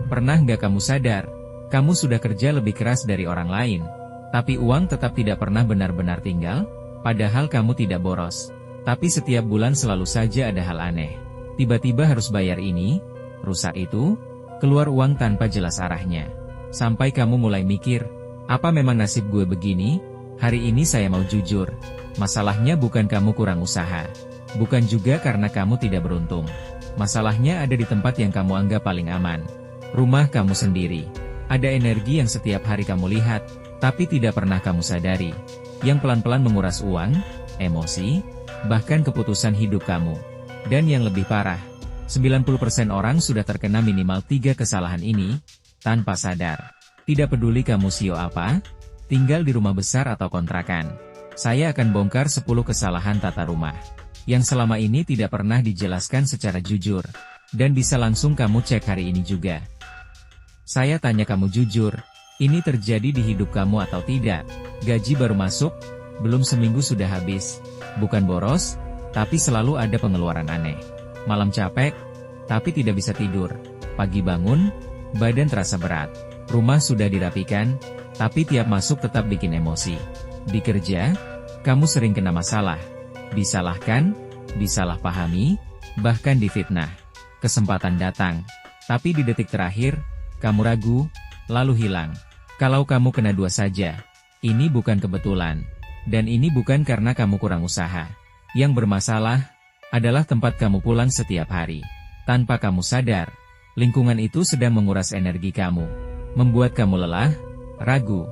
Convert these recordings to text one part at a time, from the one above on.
Pernah nggak kamu sadar, kamu sudah kerja lebih keras dari orang lain, tapi uang tetap tidak pernah benar-benar tinggal? Padahal kamu tidak boros. Tapi setiap bulan selalu saja ada hal aneh. Tiba-tiba harus bayar ini, rusak itu, keluar uang tanpa jelas arahnya. Sampai kamu mulai mikir, apa memang nasib gue begini? Hari ini saya mau jujur. Masalahnya bukan kamu kurang usaha. Bukan juga karena kamu tidak beruntung. Masalahnya ada di tempat yang kamu anggap paling aman. Rumah kamu sendiri. Ada energi yang setiap hari kamu lihat, tapi tidak pernah kamu sadari. Yang pelan-pelan menguras uang, emosi, bahkan keputusan hidup kamu. Dan yang lebih parah, 90% orang sudah terkena minimal 3 kesalahan ini, tanpa sadar. Tidak peduli kamu CEO apa, tinggal di rumah besar atau kontrakan. Saya akan bongkar 10 kesalahan tata rumah, yang selama ini tidak pernah dijelaskan secara jujur, dan bisa langsung kamu cek hari ini juga. Saya tanya kamu jujur, ini terjadi di hidup kamu atau tidak? Gaji baru masuk, belum seminggu sudah habis. Bukan boros, tapi selalu ada pengeluaran aneh. Malam capek, tapi tidak bisa tidur. Pagi bangun, badan terasa berat. Rumah sudah dirapikan, tapi tiap masuk tetap bikin emosi. Di kerja, kamu sering kena masalah. Disalahkan, disalahpahami, bahkan difitnah. Kesempatan datang, tapi di detik terakhir, kamu ragu, lalu hilang. Kalau kamu kena 2 saja, ini bukan kebetulan. Dan ini bukan karena kamu kurang usaha. Yang bermasalah, adalah tempat kamu pulang setiap hari. Tanpa kamu sadar, lingkungan itu sedang menguras energi kamu. Membuat kamu lelah, ragu,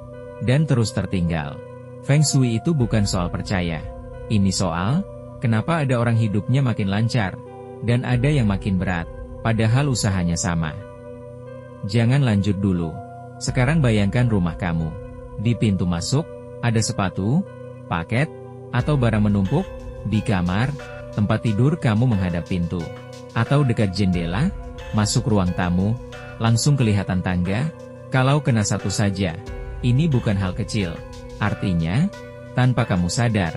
dan terus tertinggal. Feng Shui itu bukan soal percaya. Ini soal, kenapa ada orang hidupnya makin lancar, dan ada yang makin berat, padahal usahanya sama. Jangan lanjut dulu. Sekarang bayangkan rumah kamu. Di pintu masuk, ada sepatu, paket, atau barang menumpuk. Di kamar, tempat tidur kamu menghadap pintu. Atau dekat jendela, masuk ruang tamu, langsung kelihatan tangga. Kalau kena 1 saja, ini bukan hal kecil. Artinya, tanpa kamu sadar,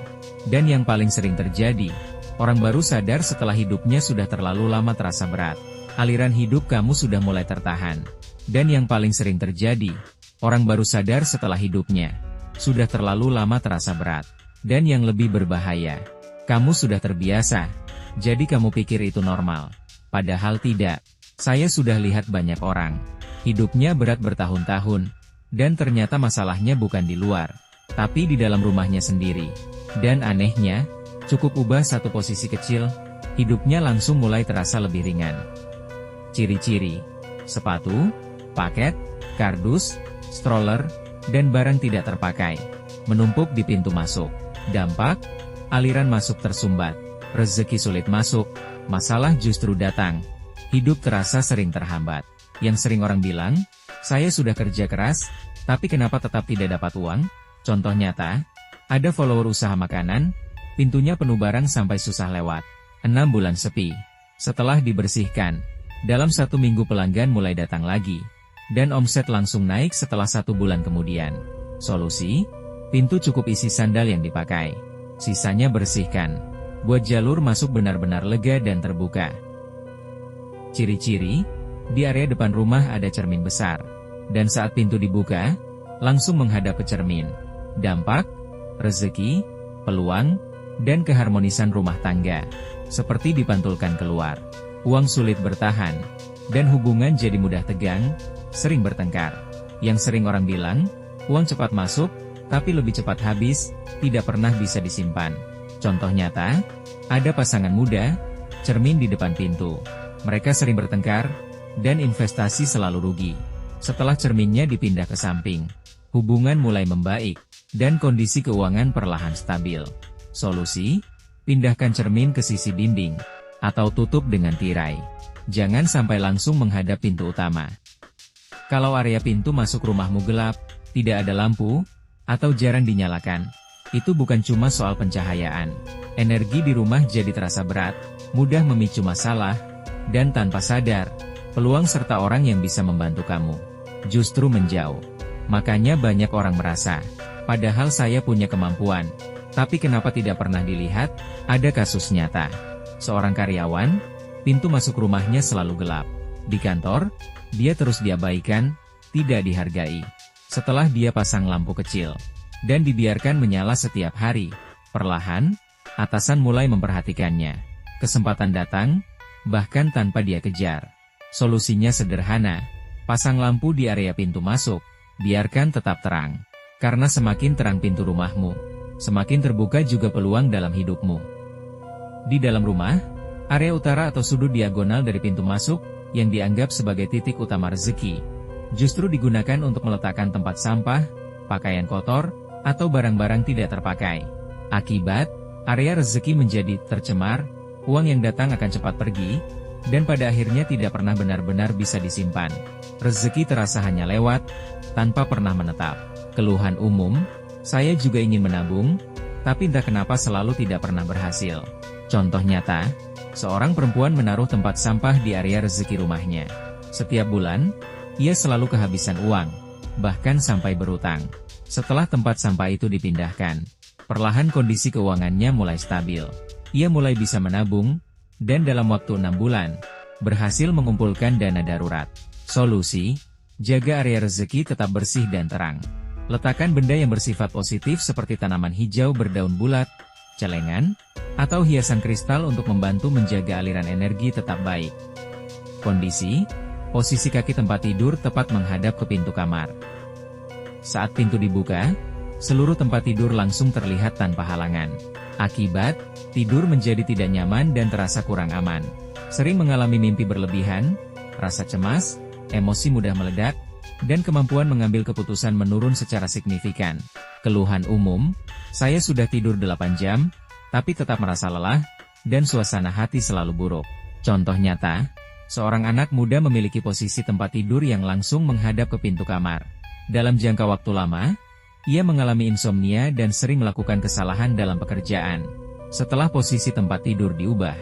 dan yang paling sering terjadi, orang baru sadar setelah hidupnya sudah terlalu lama terasa berat. Aliran hidup kamu sudah mulai tertahan. Dan yang paling sering terjadi, orang baru sadar setelah hidupnya sudah terlalu lama terasa berat. Dan yang lebih berbahaya, kamu sudah terbiasa, jadi kamu pikir itu normal. Padahal tidak. Saya sudah lihat banyak orang, hidupnya berat bertahun-tahun, dan ternyata masalahnya bukan di luar, tapi di dalam rumahnya sendiri. Dan anehnya, cukup ubah satu posisi kecil, hidupnya langsung mulai terasa lebih ringan. Ciri-ciri: sepatu, paket, kardus, stroller, dan barang tidak terpakai menumpuk di pintu masuk. Dampak: aliran masuk tersumbat, rezeki sulit masuk, masalah justru datang, hidup terasa sering terhambat. Yang sering orang bilang, saya sudah kerja keras, tapi kenapa tetap tidak dapat uang? Contoh nyata, ada follower usaha makanan, pintunya penuh barang sampai susah lewat. 6 bulan sepi. Setelah dibersihkan, dalam 1 minggu pelanggan mulai datang lagi. Dan omset langsung naik setelah 1 bulan kemudian. Solusi? Pintu cukup isi sandal yang dipakai. Sisanya bersihkan. Buat jalur masuk benar-benar lega dan terbuka. Ciri-ciri: di area depan rumah ada cermin besar. Dan saat pintu dibuka, langsung menghadap ke cermin. Dampak: rezeki, peluang, dan keharmonisan rumah tangga seperti dipantulkan keluar. Uang sulit bertahan, dan hubungan jadi mudah tegang, sering bertengkar. Yang sering orang bilang, uang cepat masuk, tapi lebih cepat habis, tidak pernah bisa disimpan. Contoh nyata, ada pasangan muda, cermin di depan pintu. Mereka sering bertengkar, dan investasi selalu rugi. Setelah cerminnya dipindah ke samping, hubungan mulai membaik, dan kondisi keuangan perlahan stabil. Solusi: pindahkan cermin ke sisi dinding, atau tutup dengan tirai. Jangan sampai langsung menghadap pintu utama. Kalau area pintu masuk rumahmu gelap, tidak ada lampu, atau jarang dinyalakan, itu bukan cuma soal pencahayaan. Energi di rumah jadi terasa berat, mudah memicu masalah, dan tanpa sadar, peluang serta orang yang bisa membantu kamu justru menjauh. Makanya banyak orang merasa, padahal saya punya kemampuan, tapi kenapa tidak pernah dilihat? Ada kasus nyata. Seorang karyawan, pintu masuk rumahnya selalu gelap. Di kantor, dia terus diabaikan, tidak dihargai. Setelah dia pasang lampu kecil, dan dibiarkan menyala setiap hari, perlahan, atasan mulai memperhatikannya. Kesempatan datang, bahkan tanpa dia kejar. Solusinya sederhana, pasang lampu di area pintu masuk, biarkan tetap terang. Karena semakin terang pintu rumahmu, semakin terbuka juga peluang dalam hidupmu. Di dalam rumah, area utara atau sudut diagonal dari pintu masuk, yang dianggap sebagai titik utama rezeki, justru digunakan untuk meletakkan tempat sampah, pakaian kotor, atau barang-barang tidak terpakai. Akibat, area rezeki menjadi tercemar, uang yang datang akan cepat pergi, dan pada akhirnya tidak pernah benar-benar bisa disimpan. Rezeki terasa hanya lewat, tanpa pernah menetap. Keluhan umum, saya juga ingin menabung, tapi entah kenapa selalu tidak pernah berhasil. Contoh nyata, seorang perempuan menaruh tempat sampah di area rezeki rumahnya. Setiap bulan, ia selalu kehabisan uang, bahkan sampai berutang. Setelah tempat sampah itu dipindahkan, perlahan kondisi keuangannya mulai stabil. Ia mulai bisa menabung, dan dalam waktu 6 bulan, berhasil mengumpulkan dana darurat. Solusi, jaga area rezeki tetap bersih dan terang. Letakkan benda yang bersifat positif seperti tanaman hijau berdaun bulat, celengan, atau hiasan kristal untuk membantu menjaga aliran energi tetap baik. Kondisi, posisi kaki tempat tidur tepat menghadap ke pintu kamar. Saat pintu dibuka, seluruh tempat tidur langsung terlihat tanpa halangan. Akibat, tidur menjadi tidak nyaman dan terasa kurang aman. Sering mengalami mimpi berlebihan, rasa cemas, emosi mudah meledak, dan kemampuan mengambil keputusan menurun secara signifikan. Keluhan umum, saya sudah tidur 8 jam, tapi tetap merasa lelah, dan suasana hati selalu buruk. Contoh nyata, seorang anak muda memiliki posisi tempat tidur yang langsung menghadap ke pintu kamar. Dalam jangka waktu lama, ia mengalami insomnia dan sering melakukan kesalahan dalam pekerjaan. Setelah posisi tempat tidur diubah,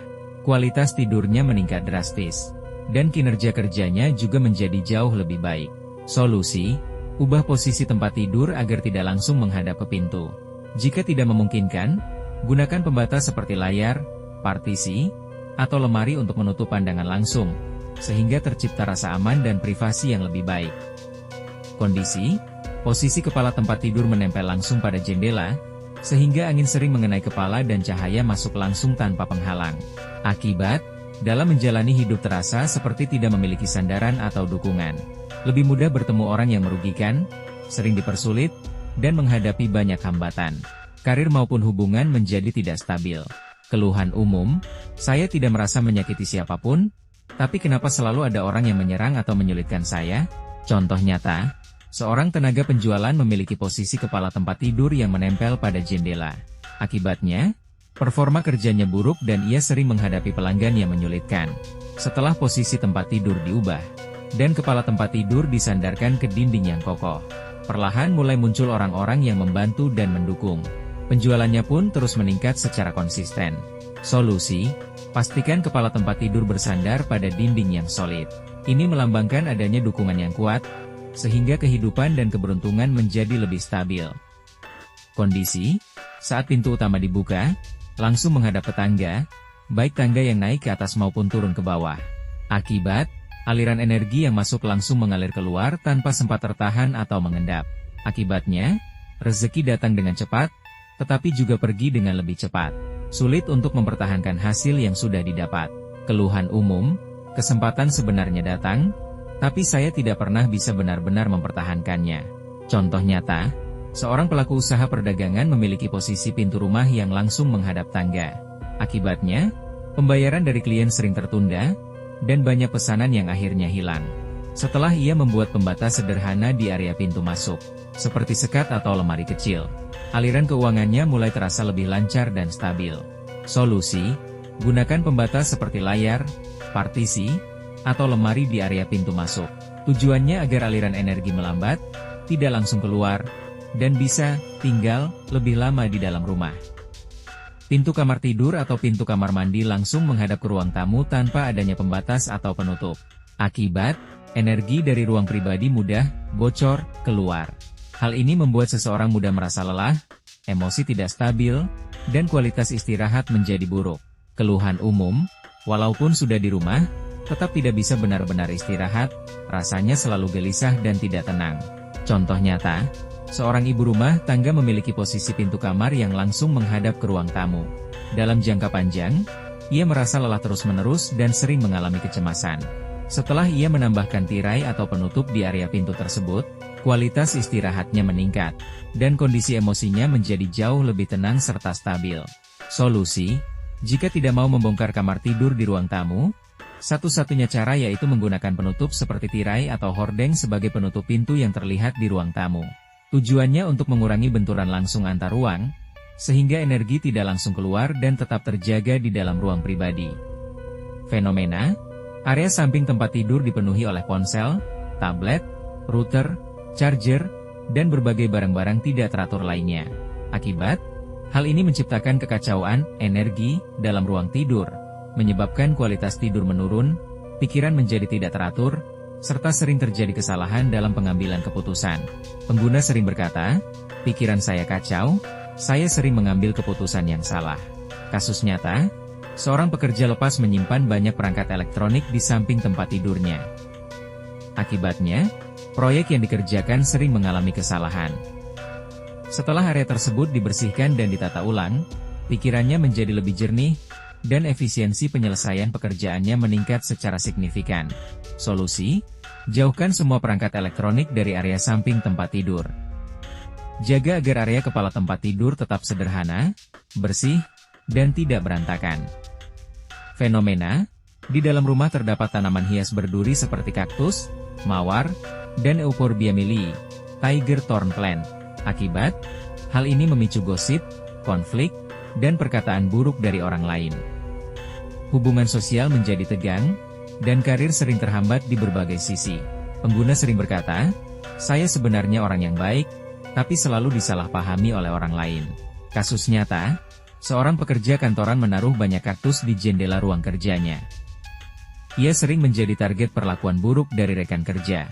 kualitas tidurnya meningkat drastis, dan kinerja kerjanya juga menjadi jauh lebih baik. Solusi, ubah posisi tempat tidur agar tidak langsung menghadap ke pintu. Jika tidak memungkinkan, gunakan pembatas seperti layar, partisi, atau lemari untuk menutup pandangan langsung, sehingga tercipta rasa aman dan privasi yang lebih baik. Kondisi, posisi kepala tempat tidur menempel langsung pada jendela, sehingga angin sering mengenai kepala dan cahaya masuk langsung tanpa penghalang. Akibat, dalam menjalani hidup terasa seperti tidak memiliki sandaran atau dukungan. Lebih mudah bertemu orang yang merugikan, sering dipersulit, dan menghadapi banyak hambatan. Karir maupun hubungan menjadi tidak stabil. Keluhan umum, saya tidak merasa menyakiti siapapun, tapi kenapa selalu ada orang yang menyerang atau menyulitkan saya? Contoh nyata, seorang tenaga penjualan memiliki posisi kepala tempat tidur yang menempel pada jendela. Akibatnya, performa kerjanya buruk dan ia sering menghadapi pelanggan yang menyulitkan. Setelah posisi tempat tidur diubah, dan kepala tempat tidur disandarkan ke dinding yang kokoh, perlahan mulai muncul orang-orang yang membantu dan mendukung. Penjualannya pun terus meningkat secara konsisten. Solusi, pastikan kepala tempat tidur bersandar pada dinding yang solid. Ini melambangkan adanya dukungan yang kuat, sehingga kehidupan dan keberuntungan menjadi lebih stabil. Kondisi, saat pintu utama dibuka, langsung menghadap ke tangga, baik tangga yang naik ke atas maupun turun ke bawah. Akibat, aliran energi yang masuk langsung mengalir keluar tanpa sempat tertahan atau mengendap. Akibatnya, rezeki datang dengan cepat, tetapi juga pergi dengan lebih cepat. Sulit untuk mempertahankan hasil yang sudah didapat. Keluhan umum, kesempatan sebenarnya datang, tapi saya tidak pernah bisa benar-benar mempertahankannya. Contoh nyata, seorang pelaku usaha perdagangan memiliki posisi pintu rumah yang langsung menghadap tangga. Akibatnya, pembayaran dari klien sering tertunda, dan banyak pesanan yang akhirnya hilang. Setelah ia membuat pembatas sederhana di area pintu masuk, seperti sekat atau lemari kecil, aliran keuangannya mulai terasa lebih lancar dan stabil. Solusi, gunakan pembatas seperti layar, partisi, atau lemari di area pintu masuk. Tujuannya agar aliran energi melambat, tidak langsung keluar, dan bisa tinggal lebih lama di dalam rumah. Pintu kamar tidur atau pintu kamar mandi langsung menghadap ke ruang tamu tanpa adanya pembatas atau penutup. Akibat, energi dari ruang pribadi mudah bocor keluar. Hal ini membuat seseorang mudah merasa lelah, emosi tidak stabil, dan kualitas istirahat menjadi buruk. Keluhan umum, walaupun sudah di rumah, tetap tidak bisa benar-benar istirahat, rasanya selalu gelisah dan tidak tenang. Contoh nyata, seorang ibu rumah tangga memiliki posisi pintu kamar yang langsung menghadap ke ruang tamu. Dalam jangka panjang, ia merasa lelah terus-menerus dan sering mengalami kecemasan. Setelah ia menambahkan tirai atau penutup di area pintu tersebut, kualitas istirahatnya meningkat, dan kondisi emosinya menjadi jauh lebih tenang serta stabil. Solusi: jika tidak mau membongkar kamar tidur di ruang tamu, satu-satunya cara yaitu menggunakan penutup seperti tirai atau hordeng sebagai penutup pintu yang terlihat di ruang tamu. Tujuannya untuk mengurangi benturan langsung antar ruang, sehingga energi tidak langsung keluar dan tetap terjaga di dalam ruang pribadi. Fenomena: area samping tempat tidur dipenuhi oleh ponsel, tablet, router, charger, dan berbagai barang-barang tidak teratur lainnya. Akibat, hal ini menciptakan kekacauan energi dalam ruang tidur, menyebabkan kualitas tidur menurun, pikiran menjadi tidak teratur, serta sering terjadi kesalahan dalam pengambilan keputusan. Pengguna sering berkata, "Pikiran saya kacau, saya sering mengambil keputusan yang salah." Kasus nyata, seorang pekerja lepas menyimpan banyak perangkat elektronik di samping tempat tidurnya. Akibatnya, proyek yang dikerjakan sering mengalami kesalahan. Setelah area tersebut dibersihkan dan ditata ulang, pikirannya menjadi lebih jernih, dan efisiensi penyelesaian pekerjaannya meningkat secara signifikan. Solusi: jauhkan semua perangkat elektronik dari area samping tempat tidur. Jaga agar area kepala tempat tidur tetap sederhana, bersih, dan tidak berantakan. Fenomena: di dalam rumah terdapat tanaman hias berduri seperti kaktus, mawar, dan Euphorbia millii, tiger thorn plant. Akibat, hal ini memicu gosip, konflik, dan perkataan buruk dari orang lain. Hubungan sosial menjadi tegang, dan karir sering terhambat di berbagai sisi. Pengguna sering berkata, "Saya sebenarnya orang yang baik, tapi selalu disalahpahami oleh orang lain." Kasus nyata, seorang pekerja kantoran menaruh banyak kaktus di jendela ruang kerjanya. Ia sering menjadi target perlakuan buruk dari rekan kerja.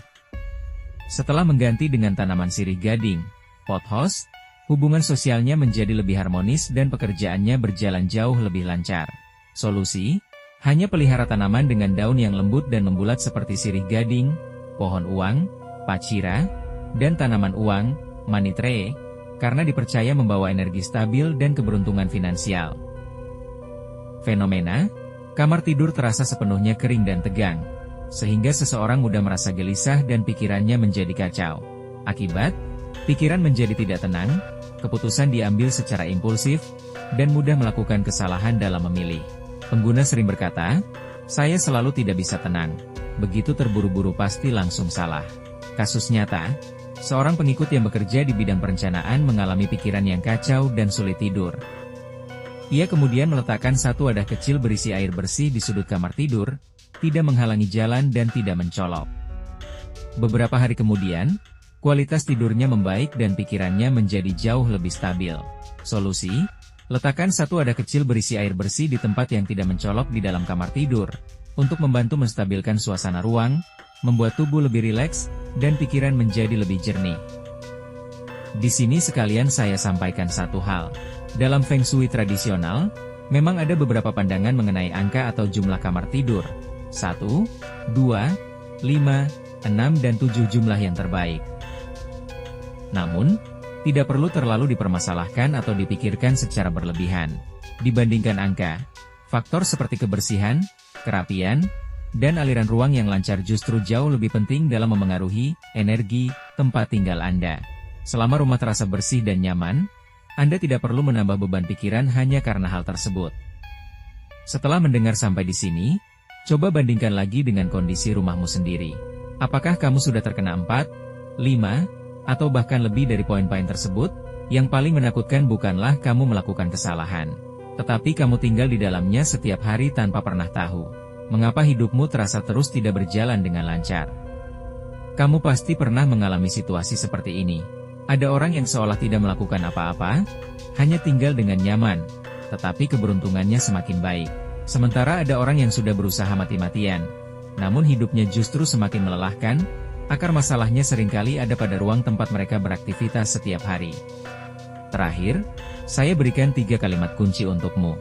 Setelah mengganti dengan tanaman sirih gading, pothos, hubungan sosialnya menjadi lebih harmonis dan pekerjaannya berjalan jauh lebih lancar. Solusi: hanya pelihara tanaman dengan daun yang lembut dan membulat seperti sirih gading, pohon uang, pacira, dan tanaman uang, money tree, karena dipercaya membawa energi stabil dan keberuntungan finansial. Fenomena: kamar tidur terasa sepenuhnya kering dan tegang, sehingga seseorang mudah merasa gelisah dan pikirannya menjadi kacau. Akibat, pikiran menjadi tidak tenang, keputusan diambil secara impulsif, dan mudah melakukan kesalahan dalam memilih. Pengguna sering berkata, "Saya selalu tidak bisa tenang. Begitu terburu-buru pasti langsung salah." Kasus nyata, seorang pengikut yang bekerja di bidang perencanaan mengalami pikiran yang kacau dan sulit tidur. Ia kemudian meletakkan satu wadah kecil berisi air bersih di sudut kamar tidur, tidak menghalangi jalan dan tidak mencolok. Beberapa hari kemudian, kualitas tidurnya membaik dan pikirannya menjadi jauh lebih stabil. Solusi: letakkan satu wadah kecil berisi air bersih di tempat yang tidak mencolok di dalam kamar tidur, untuk membantu menstabilkan suasana ruang, membuat tubuh lebih rileks, dan pikiran menjadi lebih jernih. Di sini sekalian saya sampaikan satu hal. Dalam Feng Shui tradisional, memang ada beberapa pandangan mengenai angka atau jumlah kamar tidur. 1, 2, 5, 6 dan 7 jumlah yang terbaik. Namun, tidak perlu terlalu dipermasalahkan atau dipikirkan secara berlebihan. Dibandingkan angka, faktor seperti kebersihan, kerapian, dan aliran ruang yang lancar justru jauh lebih penting dalam memengaruhi energi tempat tinggal Anda. Selama rumah terasa bersih dan nyaman, Anda tidak perlu menambah beban pikiran hanya karena hal tersebut. Setelah mendengar sampai di sini, coba bandingkan lagi dengan kondisi rumahmu sendiri. Apakah kamu sudah terkena 4, 5, atau bahkan lebih dari poin-poin tersebut? Yang paling menakutkan bukanlah kamu melakukan kesalahan, tetapi kamu tinggal di dalamnya setiap hari tanpa pernah tahu mengapa hidupmu terasa terus tidak berjalan dengan lancar. Kamu pasti pernah mengalami situasi seperti ini. Ada orang yang seolah tidak melakukan apa-apa, hanya tinggal dengan nyaman, tetapi keberuntungannya semakin baik. Sementara ada orang yang sudah berusaha mati-matian, namun hidupnya justru semakin melelahkan. Akar masalahnya seringkali ada pada ruang tempat mereka beraktivitas setiap hari. Terakhir, saya berikan 3 kalimat kunci untukmu.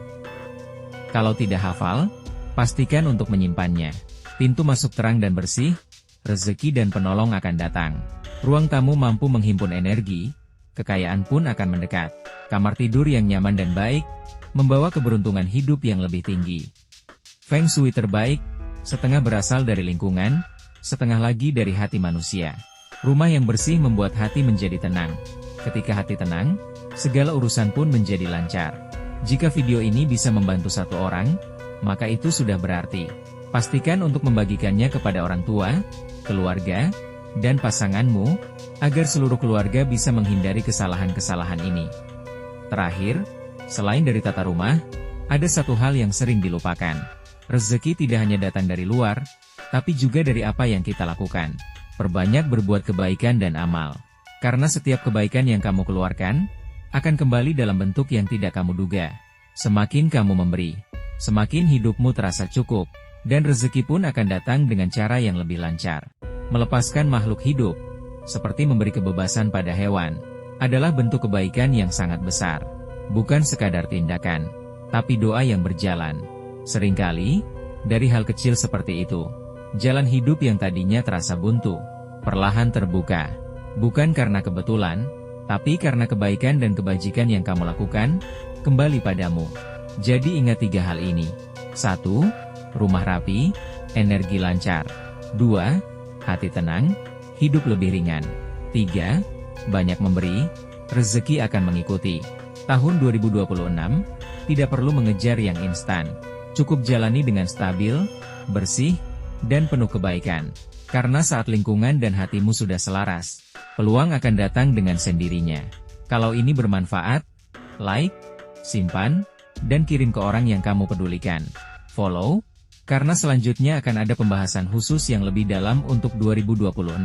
Kalau tidak hafal, pastikan untuk menyimpannya. Pintu masuk terang dan bersih, rezeki dan penolong akan datang. Ruang tamu mampu menghimpun energi, kekayaan pun akan mendekat. Kamar tidur yang nyaman dan baik, membawa keberuntungan hidup yang lebih tinggi. Feng Shui terbaik, setengah berasal dari lingkungan, setengah lagi dari hati manusia. Rumah yang bersih membuat hati menjadi tenang. Ketika hati tenang, segala urusan pun menjadi lancar. Jika video ini bisa membantu satu orang, maka itu sudah berarti. Pastikan untuk membagikannya kepada orang tua, keluarga, dan pasanganmu, agar seluruh keluarga bisa menghindari kesalahan-kesalahan ini. Terakhir, selain dari tata rumah, ada satu hal yang sering dilupakan. Rezeki tidak hanya datang dari luar, tapi juga dari apa yang kita lakukan. Perbanyak berbuat kebaikan dan amal. Karena setiap kebaikan yang kamu keluarkan, akan kembali dalam bentuk yang tidak kamu duga. Semakin kamu memberi, semakin hidupmu terasa cukup, dan rezeki pun akan datang dengan cara yang lebih lancar. Melepaskan makhluk hidup, seperti memberi kebebasan pada hewan, adalah bentuk kebaikan yang sangat besar. Bukan sekadar tindakan, tapi doa yang berjalan. Seringkali, dari hal kecil seperti itu, jalan hidup yang tadinya terasa buntu, perlahan terbuka. Bukan karena kebetulan, tapi karena kebaikan dan kebajikan yang kamu lakukan, kembali padamu. Jadi ingat 3 hal ini. 1. Rumah rapi, energi lancar. 2. Hati tenang, hidup lebih ringan. 3. Banyak memberi, rezeki akan mengikuti. Tahun 2026, tidak perlu mengejar yang instan. Cukup jalani dengan stabil, bersih, dan penuh kebaikan. Karena saat lingkungan dan hatimu sudah selaras, peluang akan datang dengan sendirinya. Kalau ini bermanfaat, like, simpan, dan kirim ke orang yang kamu pedulikan. Follow, karena selanjutnya akan ada pembahasan khusus yang lebih dalam untuk 2026.